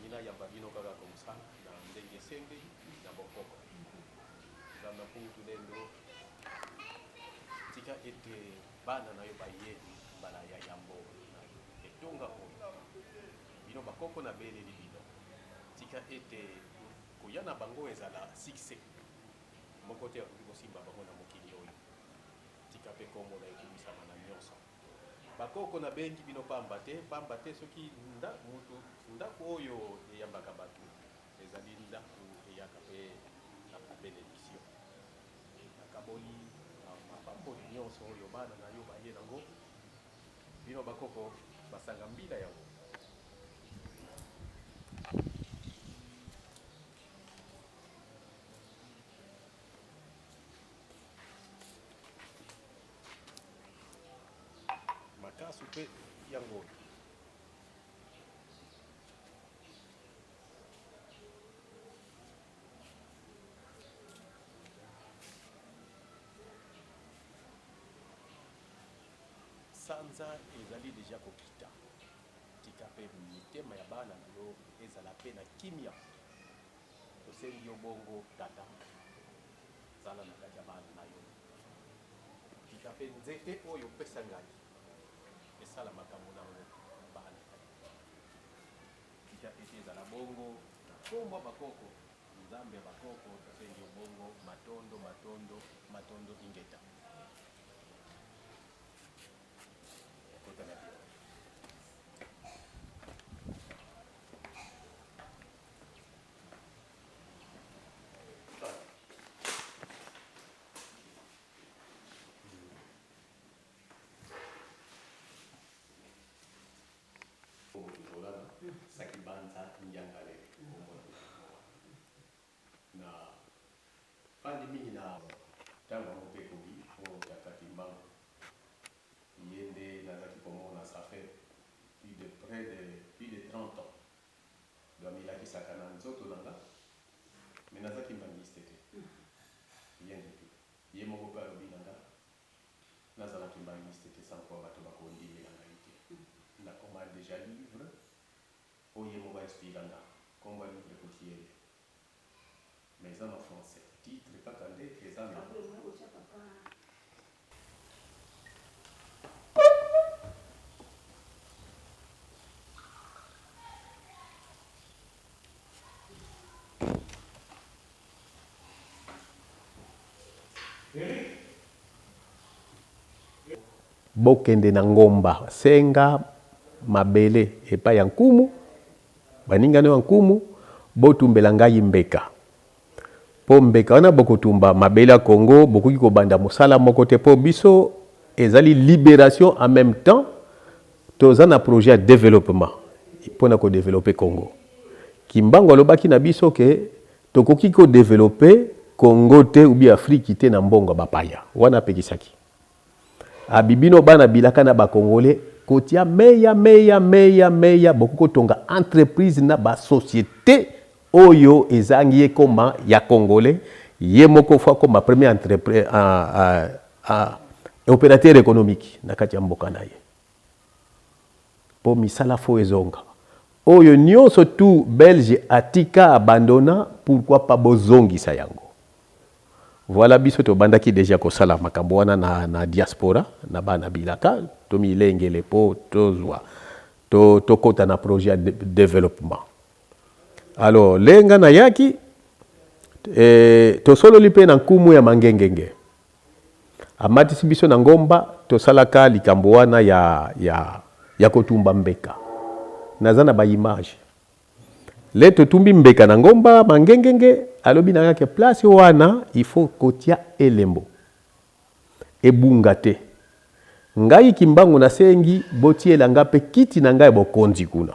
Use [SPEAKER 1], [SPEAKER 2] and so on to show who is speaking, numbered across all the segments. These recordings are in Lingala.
[SPEAKER 1] Ina ya bagino kaka komsa na ndenge sende na bokoko. Zana puntu lendo tika ete bana na yo bayedi bala ya yambo na etonga o bino bakoko na bele libino tika ete kuyana bango ezala succès moko te akoko simba bango na mokili oyo tika pe kombo na ekumisa na nyonso bakoko na bengi bino pamba te soki mutu ndako oyo eyambaka bato ezali ndako eyaka pe na bénédiction nakaboli mapamboli nyonso oyo bana na yo baye nango bino bakoko basanga mbila yango makasu pe yango sanza ezali deja kokita tika pe mitema ya bana na yo ezala pe na kimia tosengi yo bongo tata zala na kati ya bana na yo tika pe nzete oyo pesa ngai esala makambo na ngo bana tika ete ezala bongo kombo bakoko nzambe bakoko tosengi yo bongo matondo ingeta sakibanza njangale na fandi mingi na tango mpe kubi o takati mbango yende nazaki komona ça fait plus de 30 ans do milakisaka na nzoto nanga mais nazaki mbangiste te yende te ye moko mpe alobi nanga nazalaki mbangiste te sans quoi bato bakondimela ngai te nakoma déjà livre oye mobile expliquanga kombo ya livre kotiele mais eza na français titre kaka nde eza na bokende na ngomba senga mabele epai ya nkumu baningano ya nkumu botumbela ngai mbeka po mbeka wana bokotumba mabele ya Congo bokoki kobanda mosala moko te po biso ezali libération en même temps toza na projet de développement pona ko développer Congo kimbango alobaki na biso ke tokoki ko développer Congo te ou bien Afrique te na mbongo bapaya wana pekisaki abibino bana bilaka na ba congolais kotia meya boko tonga entreprise na ba société oyo ezangi ekoma ya congolais ye moko fa comme premier entreprise opérateur économique na kati ya mboka na ye po misala fo ezonga oyo nyonso tout belge atika abandona pourquoi pas bozongisa yango. Voilà biso to bandaki déjà kosala makambo wana na diaspora na bana bilaka to milengele po tozwa to kota na projet de développement. Alors lenga na yaki to solo lipe na nkumu ya mangengenge amatisi biso na ngomba to salaka likambo wana ya kotumba mbeka nazana ba image le to tumbi mbeka na ngomba mangengenge alobi na yake place wana il faut kotia elembo ebunga te ngai kimbangu na sengi botiela ngape kiti na ngai bokonzi kuna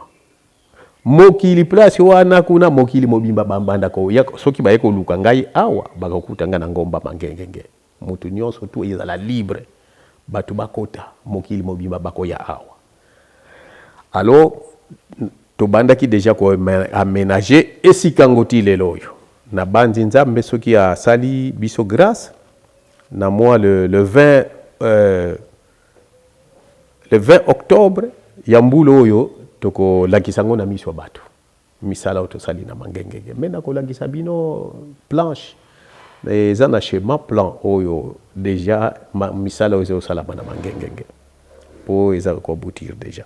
[SPEAKER 1] mokili place wana kuna mokili mobimba bambanda ko soki baye ko luka ngai awa bakakutanga na ngomba mangengenge mutu nyonso tu ezala libre batu bakota mokili mobimba bakoya awa. Alors to bandaki déjà ko aménager esikangoti leloyo na bandi nzambe soki ya sali biso grâce na moi le 20 octobre ya mbula oyo toko lakisango na miso bato misala otosali na mangengenge me nakolakisa bino planche eza na schéma plan oyo déjà misala oyo ezosalama na mangengenge po eza koboutir déjà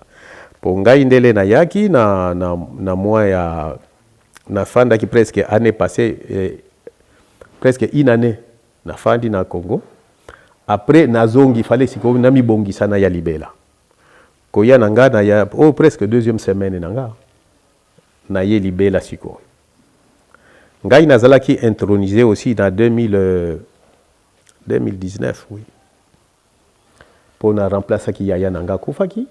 [SPEAKER 1] po ngai ndele nayaki na mois ya nafandaki presque année passée presque une année nafandi na Congo après nazongi fallait sikoyo namibongisa na ya libela koya nanga na ya presque deuxième semaine nanga na ye libela sikoyo ngai nazalaki intronisé aussi dans 2019 oui pour na remplacer ki yaya nanga kufaki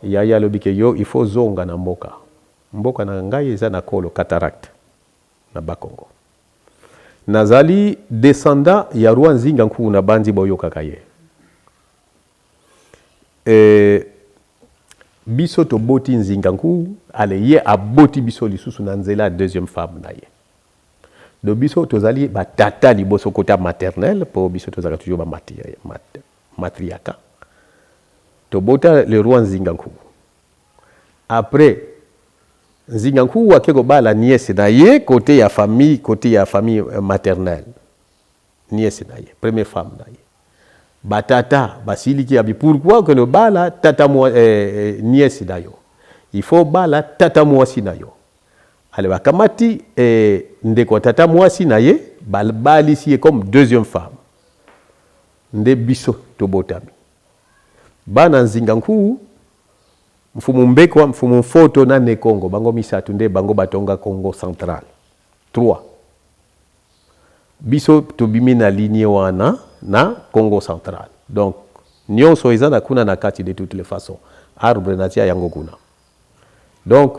[SPEAKER 1] yaya lobike yo il faut zonga na mboka na ngai eza na kolo cataracte na Bakongo nazali descendant ya roi Nzinga Nkuku na bandi boyokaka ye biso to boti Nzinga Nkuku ale ye aboti biso lisusu na nzela deuxième femme na ye do biso tozali batata liboso kota maternel po biso tozaka toujours ba matriarcat to bota le roi Nzinga Nkuku après Nzinga Nkuku akeko bala nièce na ye côté ya famille maternelle nièce na ye première femme na ye batata basiliki abi pourquoi que no bala tata mo nièce na yo il faut bala tata mwasi na yo ale bakamati ndeko tata mwasi na ye bali si comme deuxième femme nde biso to botami bana Nzinga Nkuku mfumu mbekwa mfumu foto na ne Congo bango misatu nde bango batonga Congo central 3 biso tobimi na ligne wana na Congo central donc nyonso ezana kuna na kati de toutes les façons arbre na tia yango kuna donc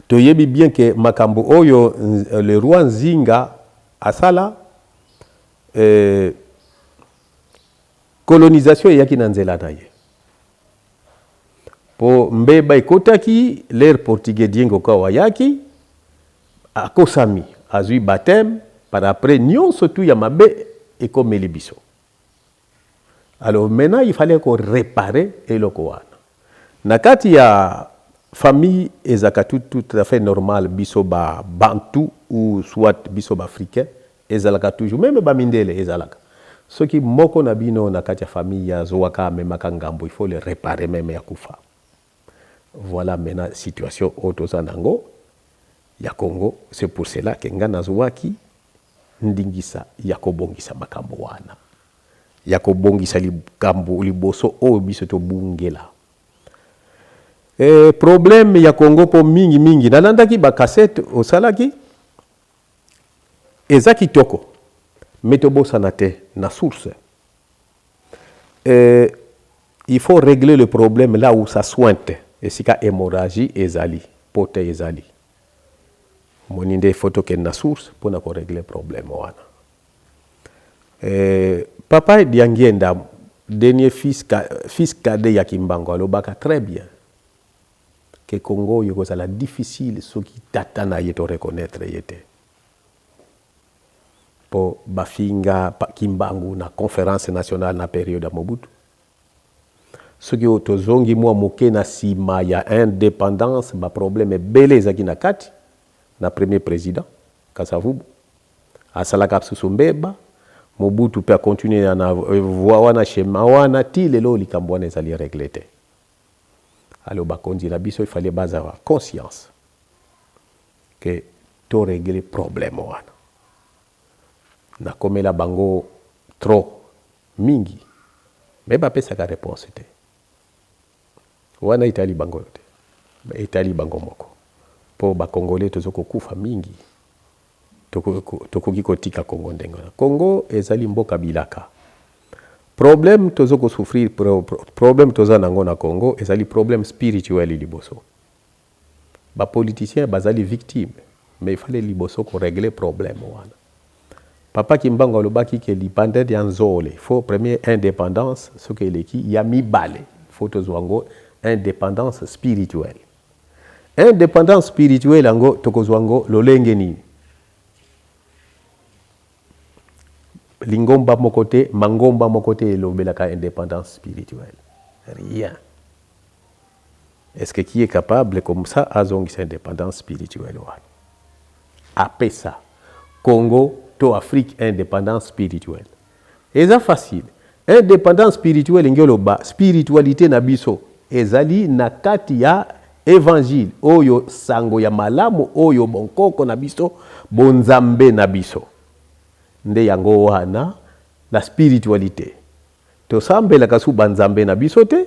[SPEAKER 1] toyebi bien que makambo oyo le roi Nzinga asala colonisation yaki na nzela na ye po mbeba ekotaki l'air portugais diengo kawa yaki akosami azui baptême par après nyonso tu ya mabe ekomeli biso alors maintenant il fallait qu'on réparer eloko wana na kati ya famille ezaka tout à fait normal biso ba bantu ou soit biso ba africain ezalaka toujours même ba mindele ezalaka ce qui moko na bino na kati ya famille ya zoaka memaka ngambo il faut le réparer même ya kufa voilà maintenant situation otoza nango ya Congo c'est pour cela que ngana zoaki ndingisa ya kobongisa makambo wana ya kobongisa likambo liboso o biso to bungela problème ya Congo po mingi nalandaki ba cassette osalaki ezaki toko metobosana te na source il faut régler le problème là où ça sointe et sika hémorragie ezali pote ezali moninde photo ke na source pour na ko régler problème wana papa diangienda dernier fils cadet ya Kimbango alobaka très bien que Congo yoko sala difficile ce qui tatana yeto reconnaître yete po bafinga Kimbangu na conférence nationale na période ya Mobutu soki otozongi mwa moke na sima ya indépendance ba problème belé ezaki na kati na premier président Kasavubu asalaka susu mbeba Mobutu pe continuer na voie wana schéma wana ti lelo likambo wana ezali réglé te alors bakondi na biso il fallait baza conscience que to régler problème wana na komela bango trop mingi mais bapesaka réponse te wana itali bango te itali bango moko po bakongolais tozoko kufa mingi tokoki kotika Congo ndengo na Congo ezali mboka bilaka problème tozoko souffrir problème toza nango na Congo ezali problème spirituel liboso ba politiciens bazali victime mais il fallait liboso ko régler problème wana papa Kimbango alobaki ke l'indépendance ya nzole faut premier indépendance ce que leki ya mibale faut tozwango indépendance spirituelle ango tokozwango lolenge nini lingomba mokote mangomba mokote elobelaka indépendance spirituelle rien est-ce que qui est capable comme ça azongi sa indépendance spirituelle wana après ça Congo to Afrique indépendance spirituelle eza facile indépendance spirituelle ngoloba spiritualité na biso ezali na kati ya évangile oyo sango ya malamu oyo bonkoko na biso bonzambe na biso nde yango wana la spiritualité tosambelaka su banzambe na biso te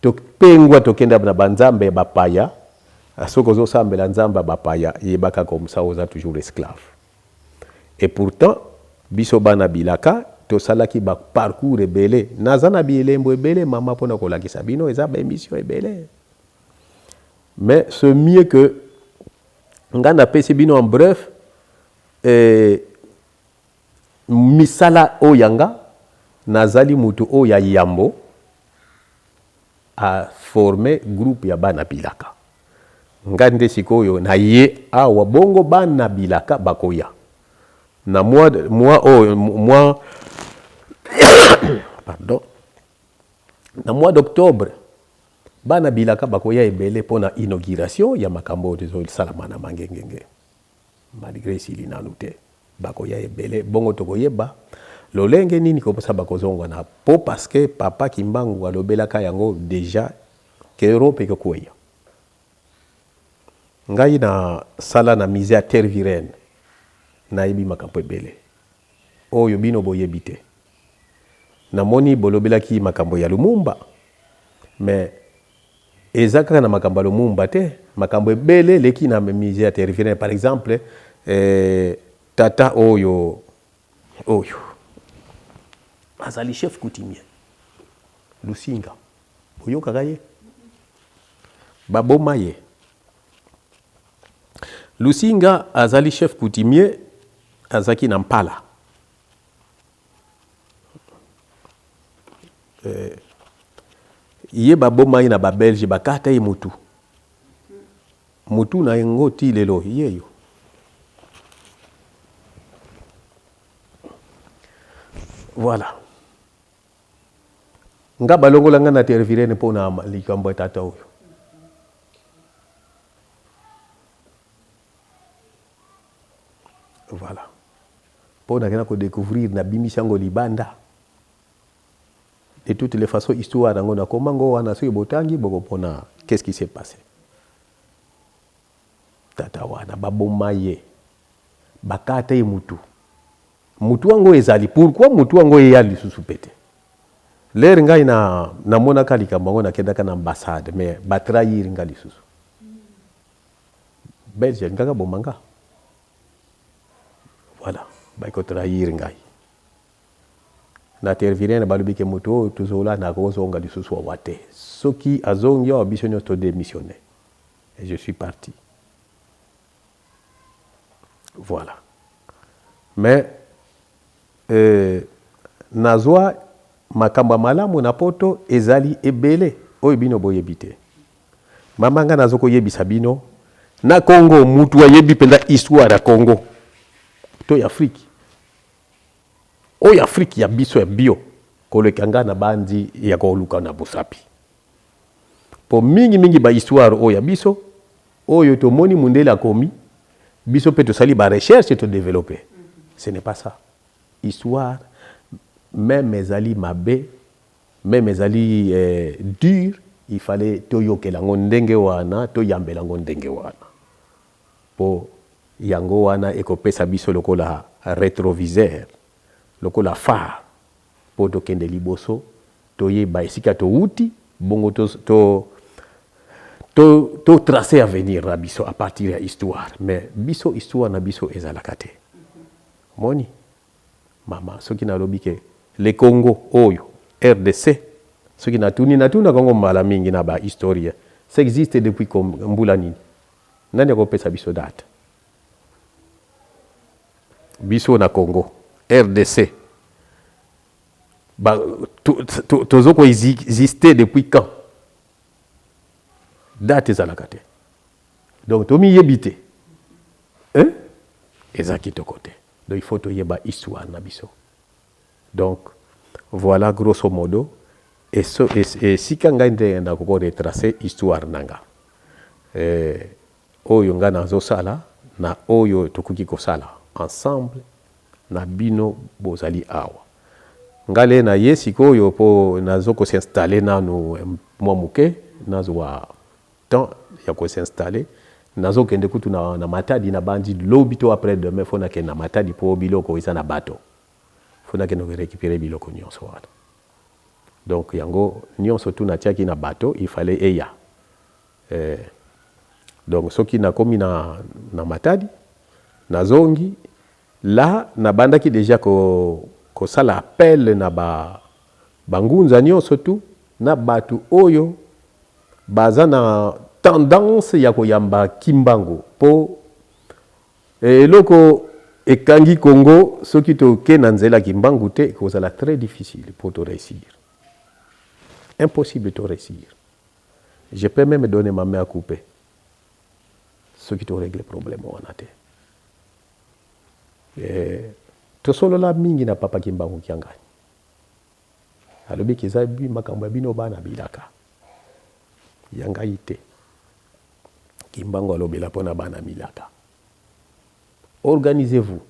[SPEAKER 1] topengwa tokenda na banzambe bapaya soko ozosambela nzambe bapaya yebaka comme ça oza toujours esclave et pourtant biso bana bilaka tosalaki ba parcours ebele naza na bielembo ebele mama mpona kolakisa bino eza baémission ebele mais c'est mieux que nga napesi bino en bref misala oyanga nazali mutu oya yambo a formé groupe ya bana bilaka nga nde sikoyo na ye awa bongo bana bilaka bakoya na pardon na mois d'octobre bana bilaka bakoya ebele pona inauguration ya makambo dezo salama na mangengenge malgré sili nanu te bakoya ebele bongo tokoyeba lolenge nini koposa bakozongwa na po parce que papa Kimbangu alobelaka yango déjà kero pe koya ngai na sala na mise à terre virene na yebi makambo ebele oyo bino boyebi te namoni bolobelaki makambo ya Lumumba mais ezaka na makambo ya Lumumba te makambo ebele leki na mise à terre virene par exemple tata oyo azali chef coutumier Lusinga oyokaka ye baboma ye Lusinga azali chef coutumier azaki na Mpala ye baboma ye na babelge bakata ye mutu na yango ti lelo yeyo voilà nga balongola nga na terre virene pona likambo tata oyo voilà pona kena ko découvrir na bimisango libanda de toutes les façons histoire nango na komango wana so botangi boko pona qu'est-ce qui s'est passé tata wana baboma ye bakata ye mutu wango ezali pourquoi mutu wango ya lisusu pete l'air ngai na mona kalika bango na kedaka na ambassade mais batrahir nga lisusu belge ngaka bomanga voilà baiko trahir ngai na tervirene balubike mutu tuzola na kozonga lisusu wate soki azongi wa biso to démissionner et je suis parti voilà mais nazwa makamba malamu na poto ezali ebele oyo bino boyebite mama nga nazoko yebisa bino na Congo mutu ayebi penda histoire ya Congo to ya Afrique oyo Afrique ya biso ya bio kolekanga na bandi ya koluka na bosapi po mingi ba histoire oyo ya biso oyo tomoni mundele akomi biso pe tosali ba recherche to développer ce n'est pas ça histoire même ezali mabe même ezali dur il fallait toyokela ngo ndenge wana toyambela ngo ndenge wana po yango wana ekopesa biso lokola rétroviseur lokola phare po tokende liboso toyeba esika touti bongo to tracer avenir na biso à partir ya histoire mais biso histoire na biso ezalaka te moni mama soki nalobi ke le Congo oyo RDC soki natuna Congo mala mingi na ba historia ça existe depuis comme mbula nini nani akopesa biso date biso na Congo RDC ba tozoko exister depuis quand date ezalaka te donc tomi yebite hein ezaki to côté donc il faut toyeba histoire na biso donc voilà grosso modo et si kanga ndenda ko retracer histoire nanga oyo nga nazo sala na oyo tokuki ko sala ensemble na bino bozali awa ngale na yesi ko yo po nazo ko s'installer nanu mwa muke nazo wa temps ya ko s'installer nazo kende kutu na matadi na bandi lobi to après demain fona ke na matadi po biloko isa na bato fona ke no récupérer biloko nyonso wana donc yango nyonso tu na tiaki na bato il fallait eya donc soki na komi na matadi na zongi là na bandaki déjà ko sala appel na bangunza nyonso tu na batu oyo baza na tendance ya koyamba kimbangu po eloko ekangi Congo soki toke na nzela kimbangu te kozala très difficile pour te réussir, impossible de réussir. Je peux même donner ma main à couper ce qui te règle le problème wana te tosolola mingi na papa kimbangu kiangani alobi kizabi makambo ya bino bana bilaka yanga ite kimbangu alobela pona bana milaka organisez-vous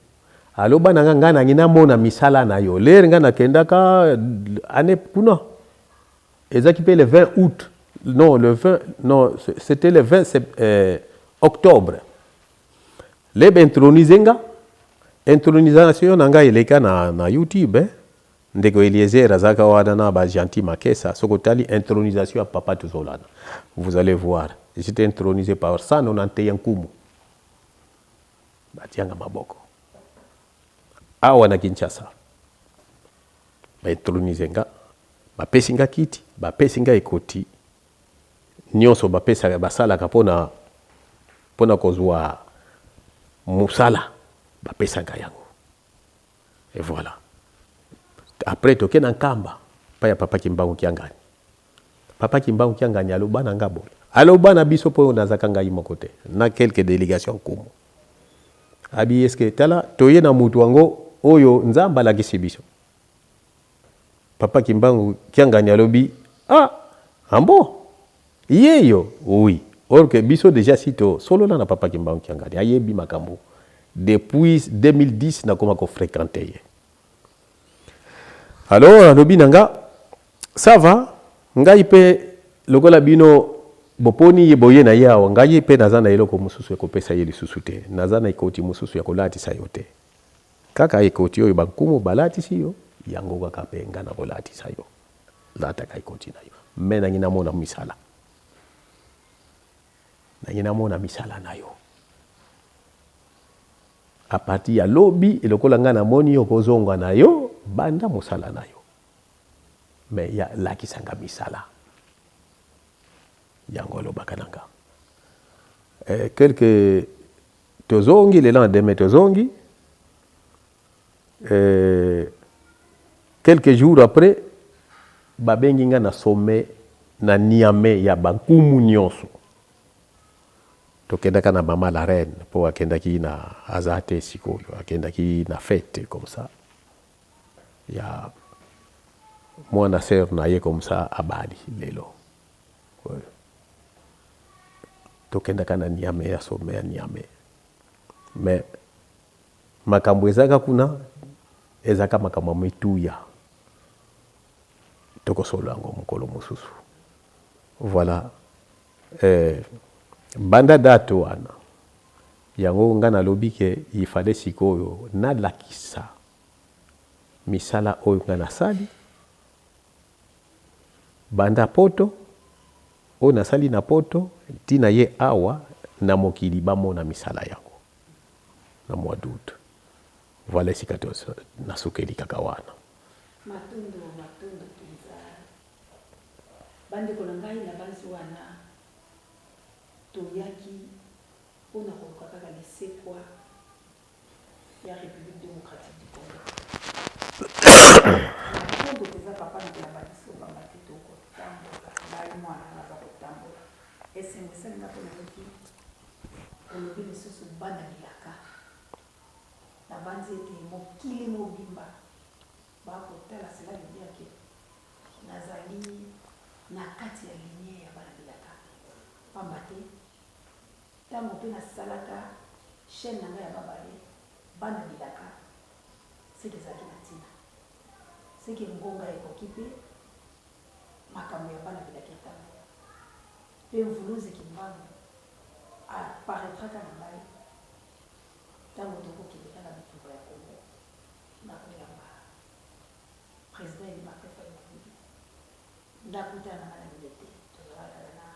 [SPEAKER 1] aloba nanga ngana ngina mona misala na yo lere ngana kendaka ane kuna ezaki pe le 20 août non le 20 non c'était le 20 octobre lebe intronisation nanga eleka na YouTube ndeko Eliezer azaka wana na ba gentil makesa sokotali intronisation à papa tozolana vous allez voir j'étais intronisé par 191 kumu batianga maboko awa na Kinshasa ba intronisé nga bapesi nga kiti bapesi nga ekoti nyonso bapesa basalaka pona kozwa musala bapesa nga yango et voilà après toke na nkamba pa ya papa kimbangu kiangani papa kimbangu kiangani aloba na ngabo aloba na biso po nazaka ngai moko te na quelques délégations kumu abi eske tala toye na mutu wango oyo nzamba la kisibiso papa kimbangu kiangani alobi ambo yeyo oui or que biso déjà sito solo na papa kimbangu kiangani ayebi makambo depuis 2010 na koma ko fréquenter alors alobi nanga ça va ngai pe lokola bino boponi yeboye na yawo ngai pe nazana eloko mususu ko pesa yeli susute nazana ikoti mususu ya kolati sayote kaka ikoti oyo bankumu balati siyo yango kaka penga na kolati sayo lata kai ikoti na yo mena ngina mona misala na ngina mona misala na yo a partir ya lobi elokola nga na moni yo kozonga na yo banda musala na yo mais ya lakisanga misala yango lobaka nanga quelques tozongi le lendemain tozongi quelques jours après babengi nga na sommet na Niamey ya bankumu nyonso tokendaka na mama la reine po akendaki na azate sikoyo akendaki na fête comme ça ya mwana sœur na ye comme ça abali lelo tokendaka na Niamey ya sommet ya Niamey mais makambo ezaka kuna ezaka makambo mituya tokosolo yango mokolo mosusu voilà banda dato wana yango nga nalobi ke il fallait sikoyo nalakisa misala oyo nga nasali banda poto oyo nasali na poto tina ye awa na mokili bamona misala yango na mois d'août voilà sika nasukeli kaka wana
[SPEAKER 2] matundo tuza bande ko ngai na bansi wana toyaki mpona koluka kaka lesekwa ya République démocratique du Congo matondo teza papa na babiso bambaki tokotambola ngai mwana naza kotambola esengo esalinga mpona yoki olobi lisusu bana bilaka na banzi ete mokili mobimba bakotala cela veut dire que nazali na kati ya linie ya bana bilaka pamba te ntango mpe nasalaka chaîne na ngai ya babale bana bilaka seke ezalaki na ntina seke ngonga ekoki mpe makambo ya bana bilaka etambola mpe mvuluzi kimbangu aparaîtraka na ngai ntango tokokende kaka bitumba ya kongo nakoyamba président eli martin fayokuli ndakutana na ngai na milete tozalaka na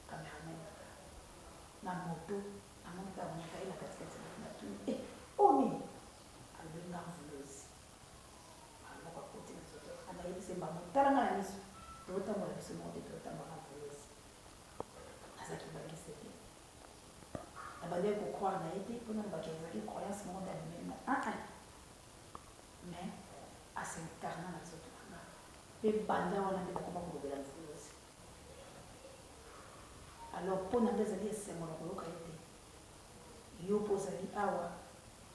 [SPEAKER 2] cameraman na moto amonaka monaka ye na katikati na tuni omi abenga mvuluzi aloko akoti na soto anayebise mbango talanga na miso totambola biso moko te totambola mvuluzi azaki bangise te abandaki kocroire na ye te mpona lobaki azalaki croyance moko ndamimema mais asincarna na nzoto na nga mpe banda wana nde bakoma kolobela mvuluzi alors mpo na nga ezali esengo na koyoka ye te yo mpo ozali awa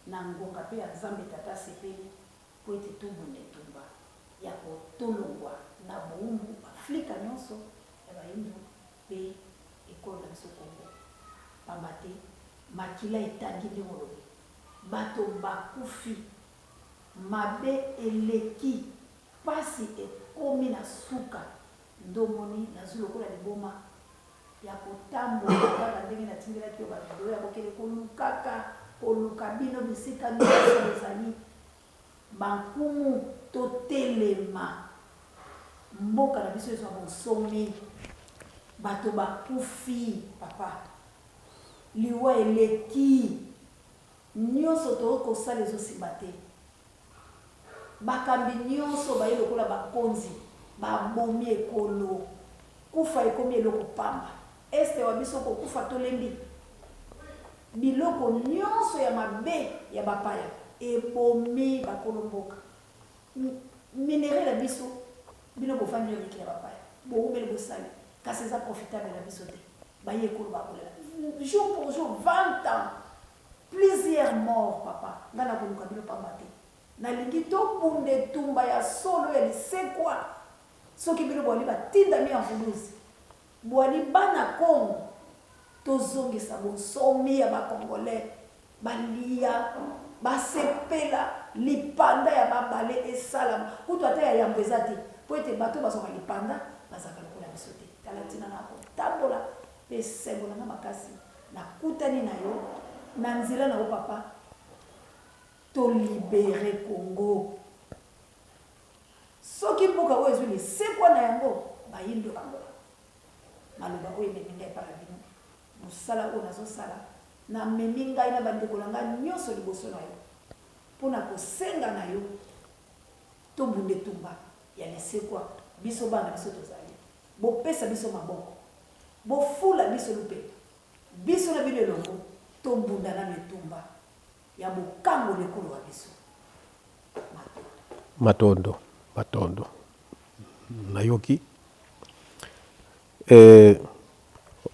[SPEAKER 2] na ngonga mpe ya nzambe tata asepeli mpo ete tobunda etumba ya kotolongwa na bowumbu afrika nyonso ya bayindu mpe ekolo na biso kongo pamba te makila etangi nde molobi bato bakufi mabe eleki pasi ekomi na suka ndomoni nazwi lokola liboma ya kotambola kaka ndenge natindelaki yo bavideo ya kokende koluka bino bisika nyonso ezali bankumu totelema mboka na biso ezwa bonsomi bato bakufi papa liwa eleki nyonso tokosala ezosimba te bakambi nyonso baye lokola bakonzi babomi ekolo kufa ekomi eloko pamba este wa biso kokufa tolembi biloko nyonso ya mabe ya bapaya ebomi bakolo mboka minere na biso bino bofandi yobiki ya bapaya boumeli bosali kasi eza profitable na biso te baye ekolo bakolela jour pour jour 20 ans plusieurs morts papa nga na koluka bino pamba te nalingi tobunda etumba ya solo ya lisekwa soki bino bwali batindami ya mvuluzi bwali bana kongo tozongisa bonsomi ya bakongolais balia basepela lipanda ya babale esalama kutu ata ya yambo eza te po ete bato bazoka lipanda bazaka lokola biso te tala ntina na kotambola mpe esengo nanga makasi nakutani na yo na nzela na yo papa tolibere Congo soki mboka oyo ezwi lisekwa na yango bayindo kangola maloba oyo ememi ngai epaka bino mosala oyo nazosala namemi ngai na bandeko na ngai nyonso liboso na yo mpona kosenga na yo tobunda etumba ya lisekwa biso bana biso tozali bopesa biso maboko bofula biso lupeto biso na bino elongo tobunda na etumba ya bokango lekolo wa biso
[SPEAKER 1] matondo nayoki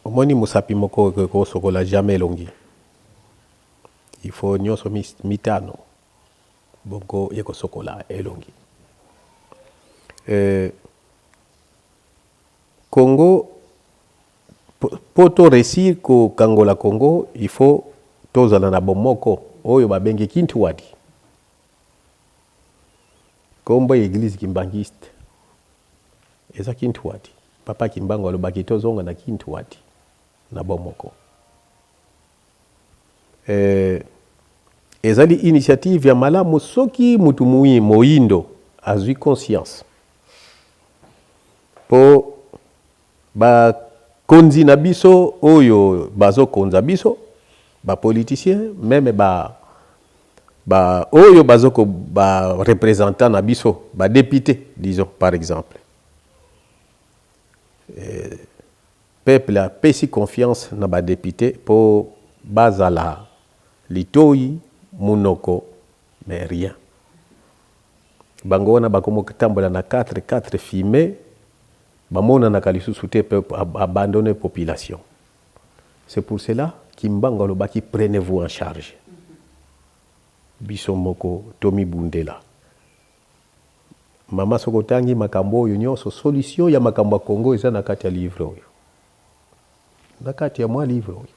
[SPEAKER 1] omoni musapi moko kosokola jamais elongi il faut nyonso mitano bongo yekosokola elongi Congo po to réussir ko kangola Congo il faut tozala na bomoko oyo babengi kintu wadi kombo église kimbangiste eza kintu wadi papa kimbango alobaki tozonga na kintu wadi na bomoko ezali initiative ya malamu soki mutu moyindo azwi conscience po bakonzi na biso oyo bazokonza biso bapoliticien meme oyo bazoko représentant na biso député disons par exemple peuple a pesi confiance na député po bazala litoi munoko mais rien bango wana bakomo tambola na 4 filmé bamona na kalisusu te abandonner population. C'est pour cela Kimbango lobaki prenez-vous en charge. Bisomoko Tomi Bundela. mama soko tangi makambo oyo nyonso solution ya makambo ya Congo eza na kati ya livre oyo, na kati ya mwa livre oyo.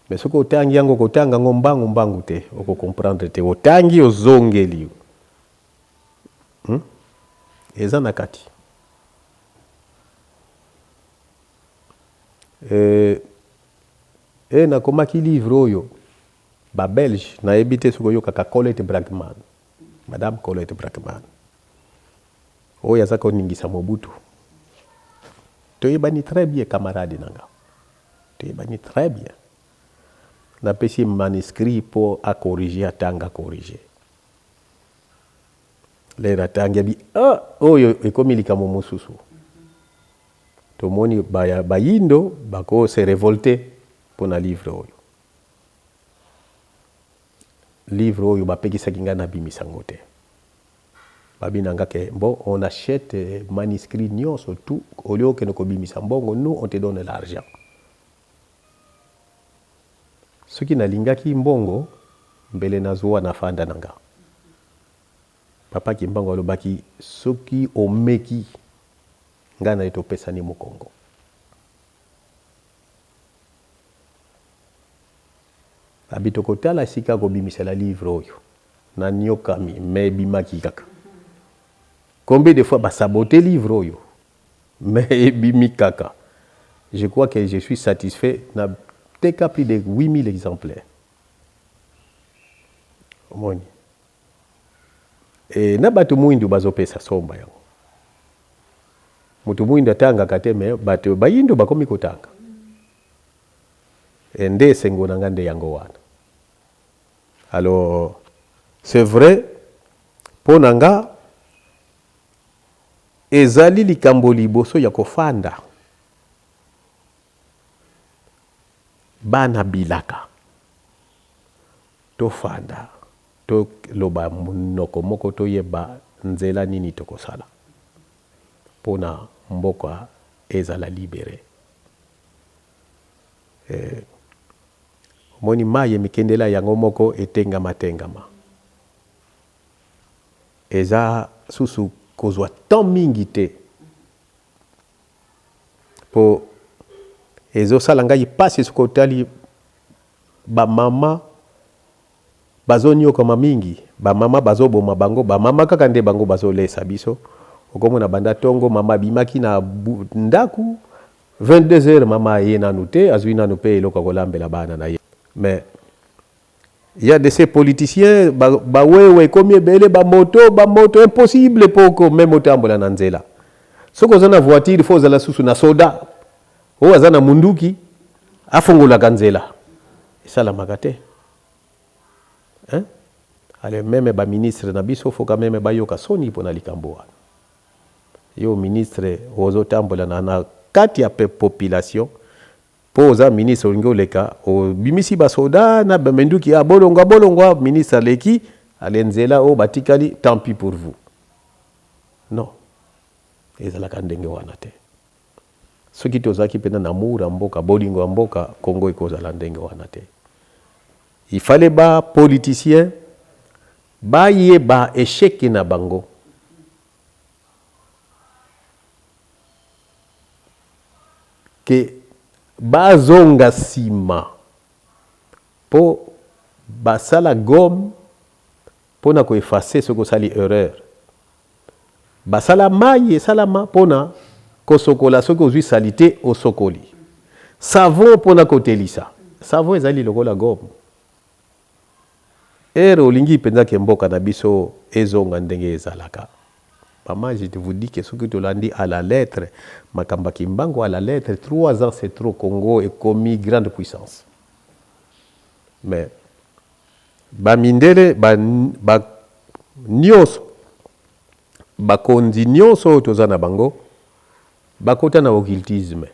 [SPEAKER 1] Mais soko tangi yango kotanga ngo mbangu te oko comprendre te otangi ozongeli eza na kati. Na komaki livre oyo ba Belge na ebité soko yo kaka Colette Braeckman, Madame Colette Braeckman oyo azaka ningisa Mobutu. Toyebani très bien camarade nanga, toyebani très bien. Na pesi manuscrit pour à corriger, atanga corriger. Les ratanga bi oyo ekomi likamo mosusu. Tomoni bayindo bako se révolter pour na livre oyo. Livre oyo bapekisa kinga na bimisango te. Babinanga ke bon on achète manuscrit nyonso tout au lieu que noko bimisa mbongo, nous on te donne l'argent. Soki nalingaki mbongo mbele nazuwa na fanda nanga. Papa kimbango alobaki soki omeki ngana etopesa ni Congo. Abito kotala sika ko bimisela livre oyo na nyokami me bimaki kaka. Combien de fois ba saboter livre oyo mais bimi kaka. Je crois que je suis satisfait na teka plus de 8000 exemplaires. Omoni. Na batu muindu bazopesa somba yango. Mutu muindu atanga kateme batu bayindo bakomi kotanga. Ende sengo nangande yango wana. Alors c'est vrai ponanga ezali likambo liboso ya kofanda bana bilaka tofanda to loba munoko moko toyeba nzela nini tokosala pona mboka ezala libéré. Moni maye mikendela yango moko etengama eza susu kozwa tant mingi te po ezo salanga yipasi sukotali ba mama bazonyo kama mingi ba mama bazoboma bango ba mama kaka nde bango bazolesa biso okomona banda tongo mama bimaki na ndaku 22h mama yena nute azwina no pe eloko kolambela bana na ye. Mais il y a de ces politiciens ba wewe komi ebele ba moto impossible poko même otambola na nzela soko zana voiture faut zala susu na soda o azana munduki afongola kanzela isala makate ale meme ba ministre na biso faut quand même ba yoka soni pona likambo yo ministre ozo tambola na kati ya population poza ministre ngoleka o bimisi ba soda na bamenduki ya bolonga ministre leki alenzela o batikali tant pis pour vous. Non ezala kandenge wana te soki tozaki pena na mura mboka bolingo mboka Congo ikozala ndenge wana te. Il fallait ba politicien ba yeba échec na bango ke bazonga sima po basala gomme pona ko effacer ce ko sali erreur basala maye salama pona ko sokola ce ko zui salité au sokoli savon pona ko telisa savon ezali lokola gomme olingi penza ke mboka na biso ezonga ndenge ezalaka. Maman, je te vous dis que ce que tu l'as dit à la lettre, Makamba Kimbango à la lettre, 3 ans c'est trop, Congo est commis grande puissance. Mais, Bamindele, Nyos, Bakondi Nyoso, Tozana Bango, Bakota na occultisme.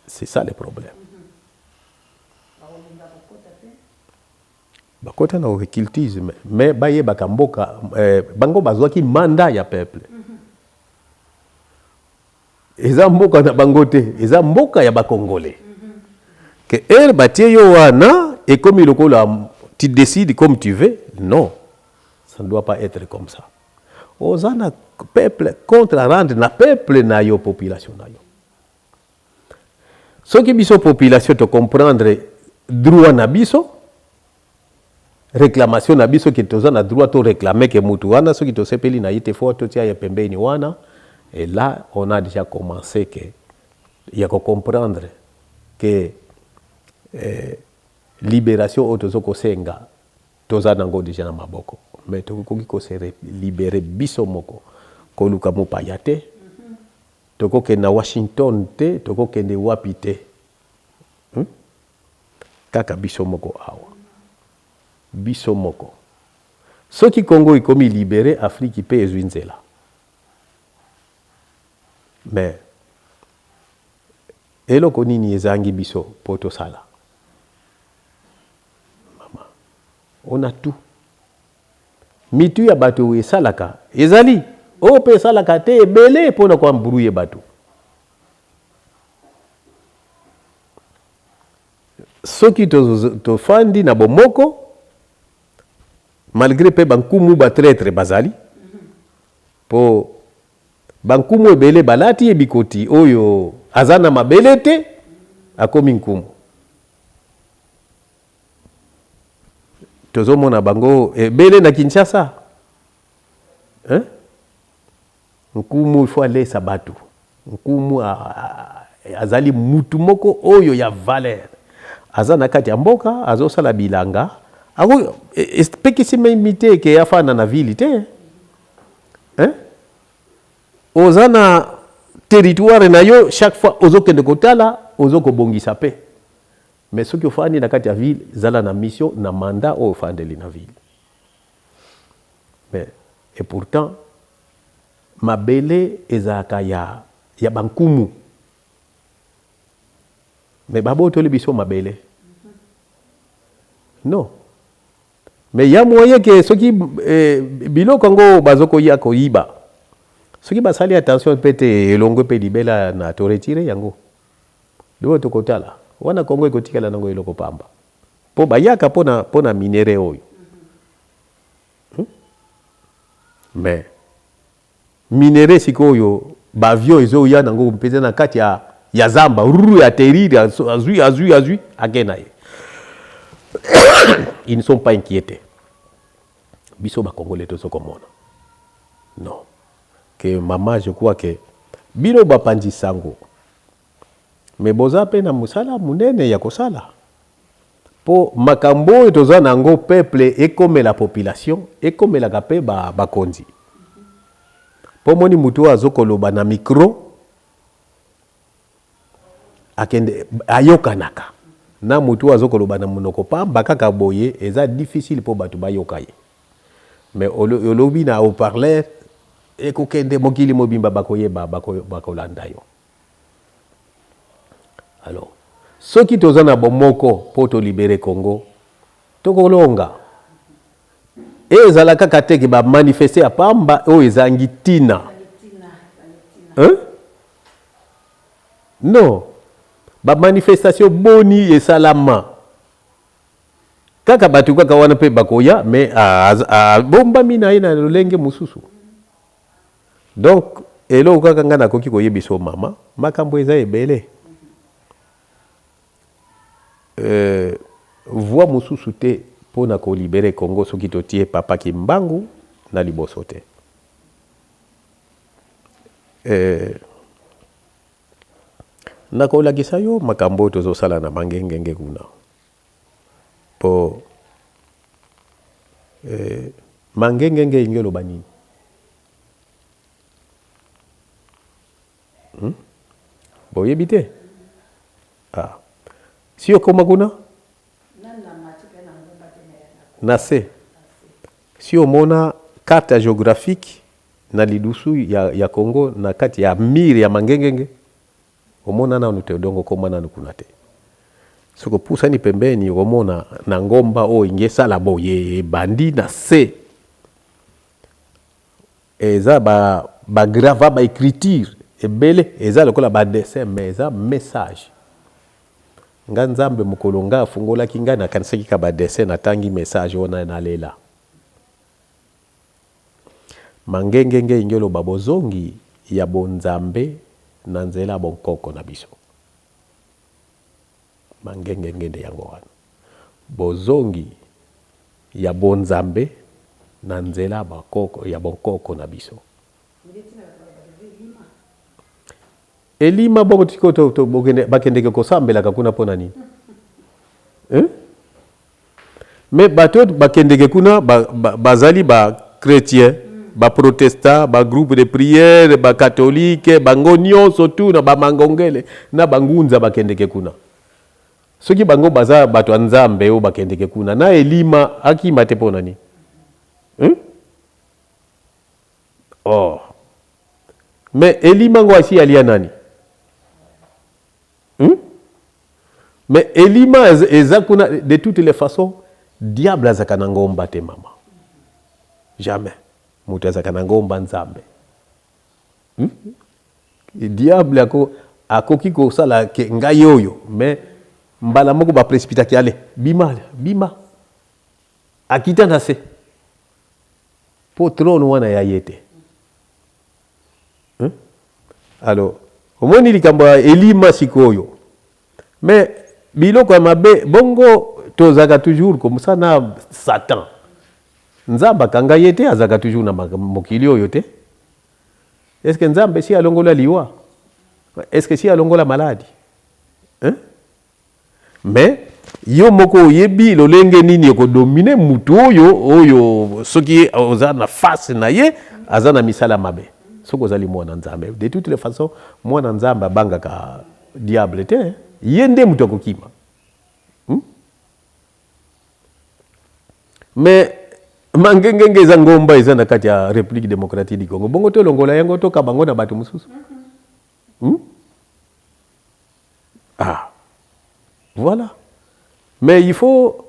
[SPEAKER 1] C'est ça le problème. Bakota na occultisme mais baye bakamboka bango bazwaki mandat ya peuple. Eza mboka na bango te, eza mboka ya bakongole. Que batie yo wana ekomi lokola tu décides comme tu veux. Non, ça ne doit pas être comme ça. Ozana peuple contre rendre na peuple na yo population na yo. Ce qui biso population te comprendre droit na biso, réclamation na biso qui toza na droit to réclamer que mutu wana ce qui to sepeli na yite fo to tia ya pembeni wana. Et là on a déjà commencé que il y a que comprendre que libération autozoko senga toza nango déjà na maboko mais tokoki ko se libérer biso moko ko luka mo payate toko ke na Washington te toko ke ne wapi te kaka biso moko awa biso moko soki Congo ikomi libéré Afrique pe ezwinzela mais eloko nini ezangi biso poto sala mama on a tout mitu ya bato esalaka ezali o pe salaka te ebele pona kwa mbrouiller bato soki to fandi na bomoko malgré pe bankumu ba traître bazali po bankumu ebele balati ebikoti oyo azana mabele te akomi nkumu tozomona bango ebele na Kinshasa nkumu il faut aller sabatu nkumu azali mutu moko oyo ya valeur azana kati ya mboka azosala bilanga ako pekisi imité ke afana na ville te ozana territoire na yo chaque fois ozokende kotala ozokobongisa pe mais soki ofandi na kati ya ville zala na mission na mandat o ofandeli na ville mais et pourtant mabele ezaka ya bankumu mais babotoli biso mabele non mais ya moyen que soki biloko ngo bazoko ya koyiba soki basali attention pete elongo pe libela na to retirer yango do to kotala wana Kongo ekotikala nango eloko pamba po bayaka pona minere oyo mais minere sikoyo bavio ezo ya nango mpeza na kati ya zamba ruru ya teriri azui akena ye ils ne sont pas inquiétés biso ba congolais to sokomona non que maman je crois que bino bapanzi sango mais boza pe na musala munene ya kosala po makambo toza nango peuple et comme la population et comme la kape ba konzi po moni mutu azokoloba na micro akende ayokanaka na mutu azokoloba na munoko pamba kaka boye eza difficile po batu bayokaye mais olobi na au parler ekokende mokili mobimba bakoyeba bakolanda yo alors soki toza na bomoko po to libérer Congo tokolonga ezala kaka teke ba manifester a pamba o ezangi tina non ba manifestation boni et salama kaka batu kaka wana pe bakoya mais bomba mina ina lolenge mususu donc elo kaka ngana koki koyebiso mama makambo eza ebele voix mususu te pona ko libérer Congo soki totie papa Kimbangu na liboso te nakolakisa yo makambo tozosala na mangengenge kuna po mangengenge ingelo banini boyebi te si okoma kuna na se si omona carte géographique na lidusu ya Congo na kati ya mire ya mangengenge omona na unute dongo koma na kuna te soko pusa ni pembeni omona na ngomba o ingesala boye bandi na se eza ba grava ba écriture ebele eza lokola ba dessin mais eza message nga nzambe mokolo nga afungolaki ngai nakanisaki ka badessin natangi message wana nalela mangengenge ingelo babozongi ya bonzambe na nzela bonkoko na biso mangengenge de yango wana bozongi ya bonzambe na nzela bakoko ya bonkoko na biso elima bongo tiko to bakendeke kosambelaka kuna pona nini mais bato bakendeke kuna bazali ba chrétien ba protestant ba groupe de prière ba catholique bango nyonso tu na ba mangongele na bangunza bakendeke kuna soki bango baza bato ya nzambe o bakendeke kuna na elima akima te pona nini oh mais elima ngo asi alia nani mais elima ezakuna de toutes les façons diable azaka na ngomba te mama jamais mutu azaka na ngomba nzambe diable akoki kosala ke ngai oyo mais mbala moko baprécipitaki ale bima akita na se po trone wana ya ye te alors omoni likambo ya elima sikoyo mais biloko ya mabe bongo tozaka toujours comme ça na Satan nzambe akanga ye te azaka toujours na mokili oyo te est-ce que nzambe si alongola liwa est-ce que si alongola maladi mais yo moko oyebi lolenge nini ekodomine mutu oyo soki oza na face na ye aza na misala mabe soki ozali mwana nzambe de toutes les façons mwana nzambe abangaka diable te ye nde mutu akokima mais mangengenge eza ngomba eza na kati ya République démocratique du Congo bongo tolongola yango toka bango na bato mosusu voilà mais il faut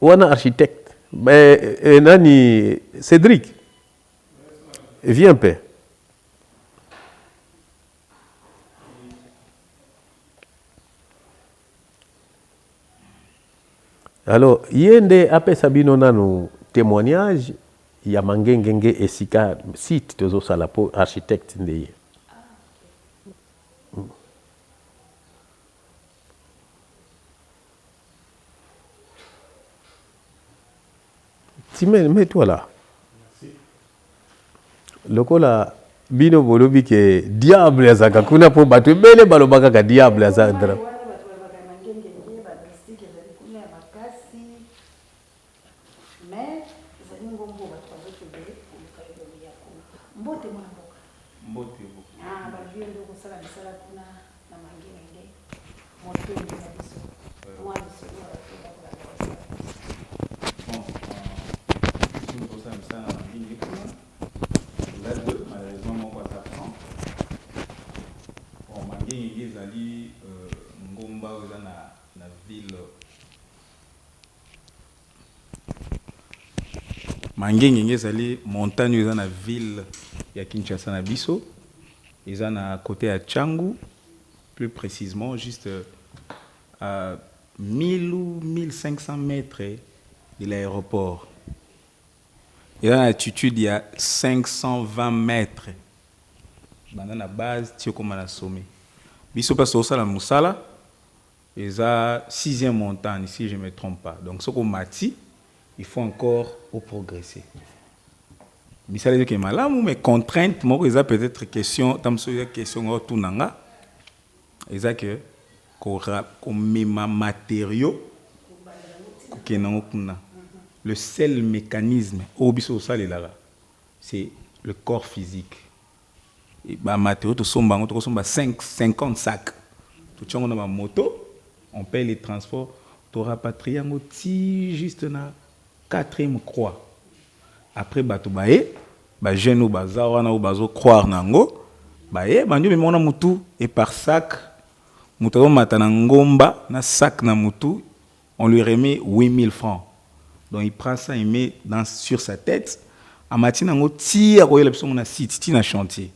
[SPEAKER 1] wana architecte mais nani Cédric viens paix alors yende apesa bino nanu témoignage ya mangengenge esika site tozosala po architecte ndeye mets-toi là. Lokola bino bolobi ke diable azaka kuna po bato bele balobaka ka diable azadra.
[SPEAKER 3] Mangengenge ezali montagne eza na ville ya Kinshasa na biso eza na côté ya Tchangu plus précisément juste à 1000 ou 1500 mètres de l'aéroport. Eza na altitude ya 520 mètres banda na base tio koma na sommet biso passe au sala musala eza 6e montagne si je me trompe pas donc soko mati il faut encore progresser. Mais ça veut dire que malamu mais contrainte moi ça peut-être question tam so question autour nanga eza que comme matériaux que kuna le seul mécanisme au biso salela c'est le corps physique et ba matériaux to somba 50 sacs tout tchongo na moto on paye les transports to rapatrier ngo ti juste na 4e croix. Après bato bae ba jeune ou baza wana ou bazo croire nango bae bandio me mona mutu et par sac mutu matana ngomba na sac na mutu on lui remet 8000 francs. Donc il prend ça il met sur sa tête a matina ngo ti akoyela biso na site ti na chantier.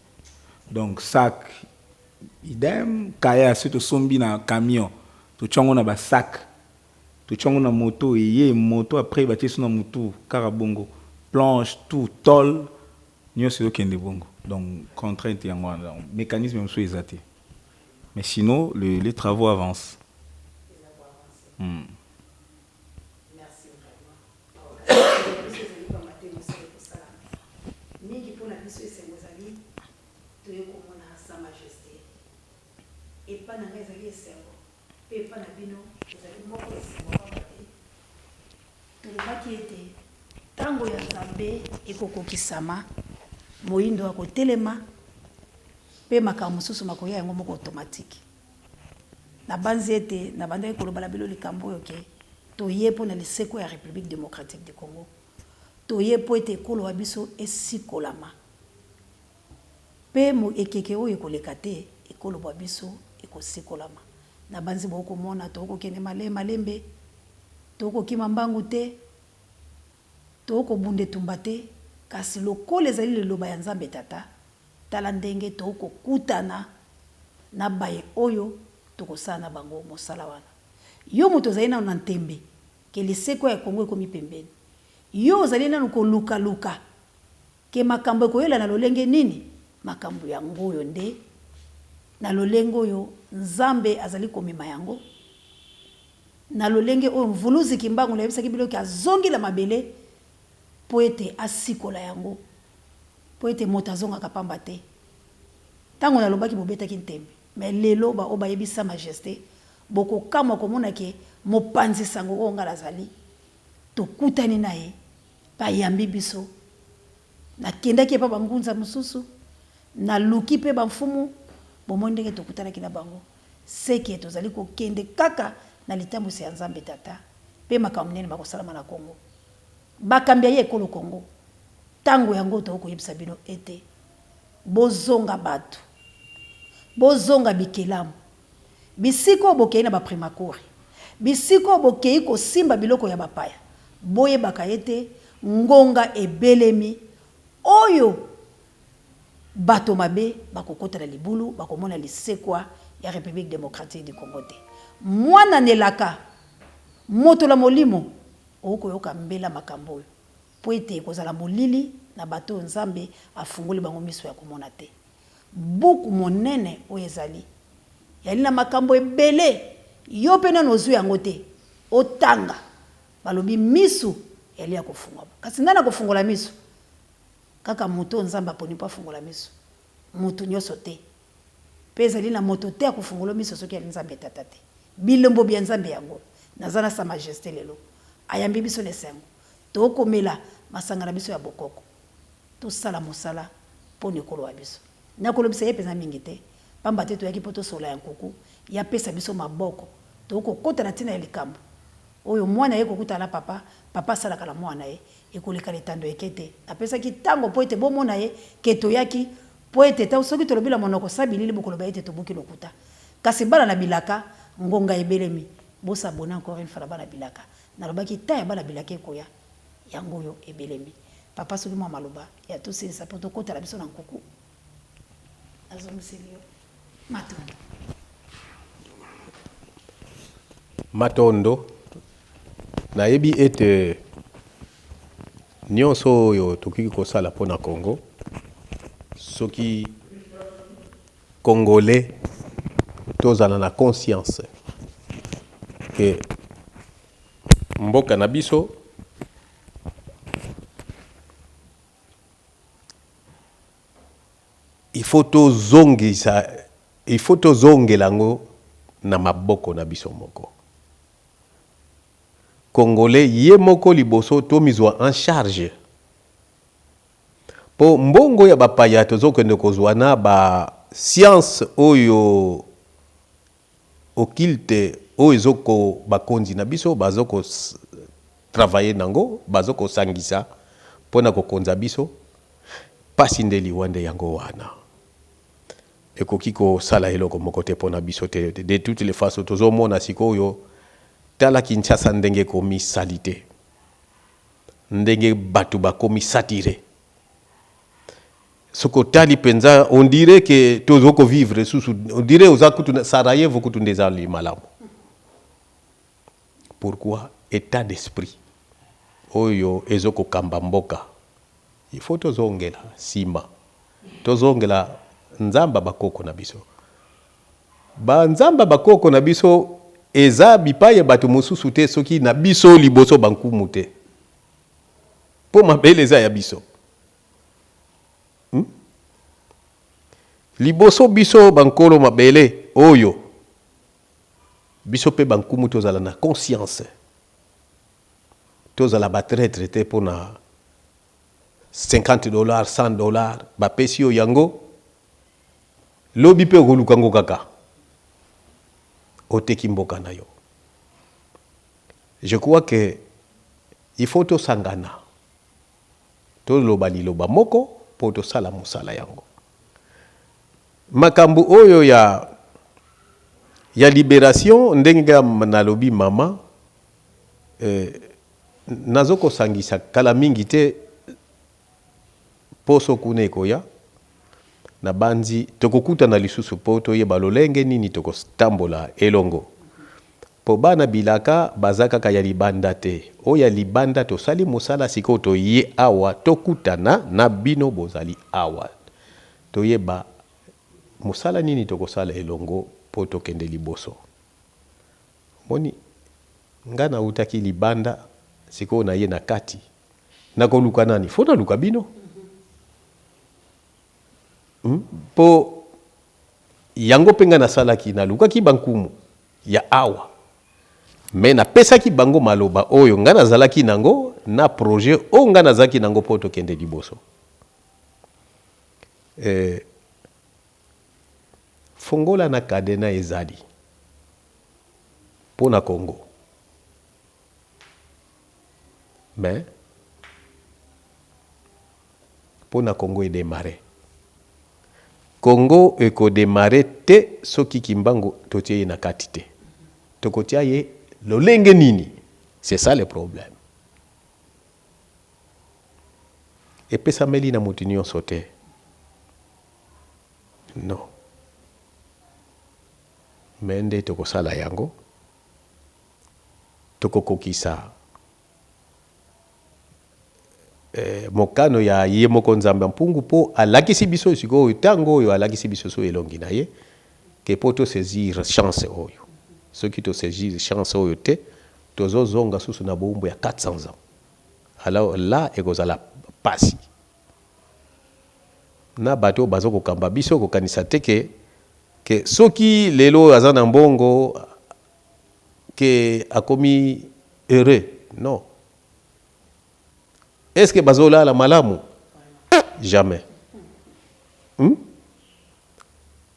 [SPEAKER 3] Donc sac idem kaya surtout sombi na camion to chango na ba sac, to chango na moto et moto après ba tie na moto karabongo, planche tout tol, nyo se okende bongo. Donc contrainte yango wana, mécanisme même so exaté. Mais sinon les travaux avancent.
[SPEAKER 2] Merci mingi mpona biso esengo ezali toye komona sa majesté epa na ngai ezali esengo mpe epa na bino ezali moko esengo pamba te tolobaki ete ntango ya nzambe ekokokisama moyindo akotelema mpe makambo mosusu makoya yango moko automatique na banzi ete na bandaki koloba na bilo likambo oyo ke toye mpo na liseko ya République démocratique du Congo toye po ete ekolo wa biso esikolama mpe ekeke oyo ekoleka te ekolo wa biso ekosikolama na banzi bokomona tokokende malembe tokokima mbangu te tokobunda etumba te kasi lokola ezali liloba ya Nzambe tata tala ndenge tokokutana na baye oyo tokosala na bango mosala wana yo moto ozali nano na ntembe ke liseko ya Kongo ekomi pembeni yo ozali nano koluka ke makambo ekoyela na lolenge nini makambo yango oyo nde na lolenge oyo Nzambe azali komema yango na lolenge oyo mvuluzi kimbangu lebisaki biloki azongi la mabele po ete asikola yango po ete moto azongaka pamba te ntango nalobaki bobetaki ntembe mais lelo bao bayebisa majesté bokokamwa komona ke mopanzi sango oyo ngala azali tokutani na ye bayambi biso nakendaki epa bangunza mosusu naluki mpe bamfumu bomoi ndenge tokutanaki na bango seke tozali kokende kaka na litambusi ya Nzambe tata mpe makambo minene bakosalama na Kongo bakambi ye ekolo Kongo tango yango tokoyebisa bino ete bozonga bato bozonga bikelamu bisiko bokei na baprimakori bisiko bokei kosimba biloko ya bapaya boyebaka ete ngonga ebelemi oyo bato mabe bakokota na libulu bakomona lisekwa ya République démocratique du Congo te mwana nelaka moto la molimo okoyoka mbela makambo oyo po ete ekozala molili na bato Nzambe afungoli bango miso ya komona te buku monene oyo ezali yali na makambo ebele yo mpe nano ozwi yango te otanga balobi misu yali ya kofungwa kasi nani akofungola misu kaka moto Nzambe aponi mpo afungola misu moto nyonso te mpe ezali na moto te akofungola misu soki yali Nzambe tata te bilombo bya Nzambe yango naza na sa majesté lelo ayambi biso lesengo tokomela masanga na biso ya bokoko tosala mosala mpo na ekolo wa biso nakolobisa ye mpenza mingi te pamba te toyaki mpo tosola ya nkuku yapesa biso maboko tokokota na ntina ya likambo oyo mwana ye kokutana papa papa asalaka na mwana ye ekoleka letando eke te napesaki ntango mpo ete bomona ye ke toyaki mpo ete soki tolobi na monoko sabilili bokoloba ete tobuki lokuta kasi bana na bilaka ngonga ebelemi bosabona encore une fois na bana bilaka nalobaki ta ya bana bilaka ekoya yango oyo ebelemi papa soki mwa maloba ya tosilisa mpo tokotala biso na nkuku azomiseli yo matondo
[SPEAKER 1] matondo nayebi ete nyonso oyo tokiki kosala mpo na Congo soki congolais tozala na conscience ke mboka na biso il faut tozongela ngo na maboko na biso moko congolais ye moko liboso tomizwa en charge po mbongo ya bapaya tozokende kozwa na ba science oyo occulte oyo ezoko bakonzi na biso bazoko travailler nango bazoko sangisa pona kokonza biso pasi nde liwande yango wana ekoki kosala eloko moko te pona biso te de toutes les façons tozomona sikoyo tala Kinshasa ndenge komi salite ndenge batu bakomi satire soko tali penza on dirait que tozoko vivre sous on dirait oza kutu Sarajevo kutu ndezali malamu pourquoi état d'esprit oyo ezoko kamba mboka il faut tozongela sima tozongela nzamba bakoko na biso banzamba bakoko na biso eza bipaye bato mosusu te soki na biso liboso bankumu te po mabele eza ya biso liboso biso bankolo mabele oyo biso pe bankumu tozala na conscience tozala batraître te pona $50 $100 bapesi yo yango lobi pe okoluka ngo kaka oteki mboka na yo. Je crois que il faut tosangana toloba liloba moko po tosala mosala yango makambo oyo ya libération ndenge nalobi mama nazoko sangisa kala mingi te poso kuna ekoya na banzi tokokuta na lisusu po toyeba lolenge nini tokotambola elongo po bana bilaka baza kaka ya libanda te o ya libanda tosali mosala siko toye awa tokutana na bino bozali awa toyeba mosala nini tokosala elongo po tokende liboso moni ngana utaki libanda siko na ye na kati nakoluka nani fona luka bino po yango penga na salaki na luka ki bankumu ya awa me na pesa ki bango maloba oyo ngana zalaki nango na projet o ngana zaki nango po tokende liboso fongola na kadena ezali pona Congo mais pona Congo e démarrer Congo eko démarrer te soki kimbango totie na kati te tokotia ye lolenge nini c'est ça le problème et pesa meli na motinio sote non mende tokosala yango tokokokisa mokano ya ye moko nzambe mpungu po alakisi biso siko tango oyo alakisi biso so elongi na ye ke po to saisir chance oyo soki to saisir chance oyo te tozozonga susu na bombo ya 400 ans alors là ekozala pasi na bato bazoko kamba biso ko kanisa te ke soki lelo azana mbongo ke akomi heureux non. Est-ce que bazola la malamu? Jamais.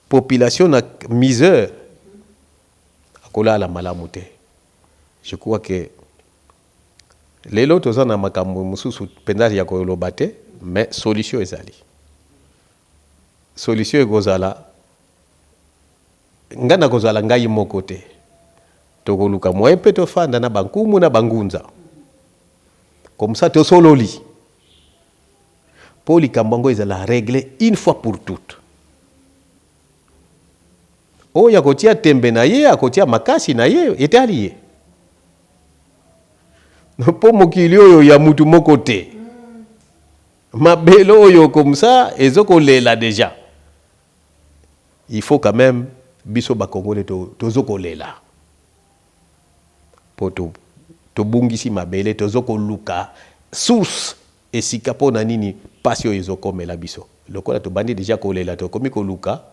[SPEAKER 1] Population na misère akola la malamu te. Je crois que lelo tozana makambo mususu pendari ya koloba te mais solution ezali. Solution ekozala ngana kozala ngai moko te. Tokoluka mwepe tofanda na bankumu na bangunza. Comme ça, tu es sololi. Pour les Kambango, ils la régler une fois pour toutes. Oh, ya kotia tembe na ye, ya kotia makasi na ye, ete aliye. Po mokili oyo ya mutu moko te. Mabelo oyo comme ça, ezoko lela déjà. Il faut quand même, biso ba Congolais tozoko lela. Po to bungisi mabele tozoko luka source esika pona nini pasio ezokomela biso lokola to bandi déjà kolela to komi ko luka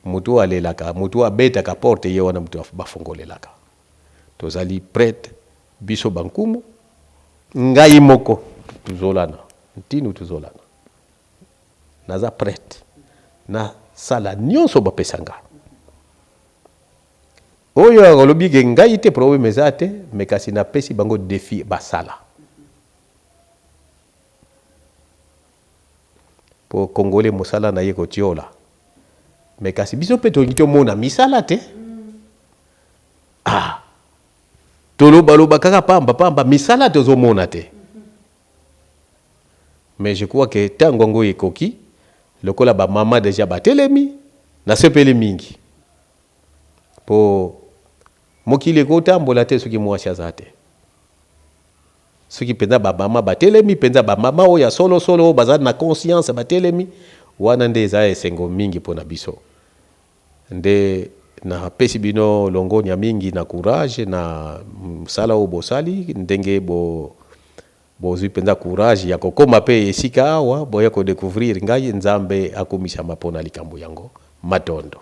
[SPEAKER 1] mutu alelaka mutu abeta ka porte ye wana mutu bafongolelaka tozali prête biso bankumu ngai moko tuzolana ntinu tuzolana naza prête na sala nyonso bapesanga oyo akolobi ke ngai te problème eza te me kasi na pesi bango défi basala po Congolais mosala na ye kotiola me kasi biso pe tongi tomona misala te tolobaloba kaka pamba misala tozomona te mais je crois que tango ngo ekoki lokola ba mama déjà batelemi na sepele mingi po mokili kotambola te soki mwasi aza te soki mpenza bamama batelemi mpenza bamama oyo ya solosolo baza na conscience batelemi wana nde eza esengo mingi mpona biso nde na pesi bino longonya mingi na courage na msala oyo bosali ndenge bozwi mpenza courage ya kokoma pe esika awa boya kodécouvrir ngai nzambe akumisama mpona likambo yango matondo.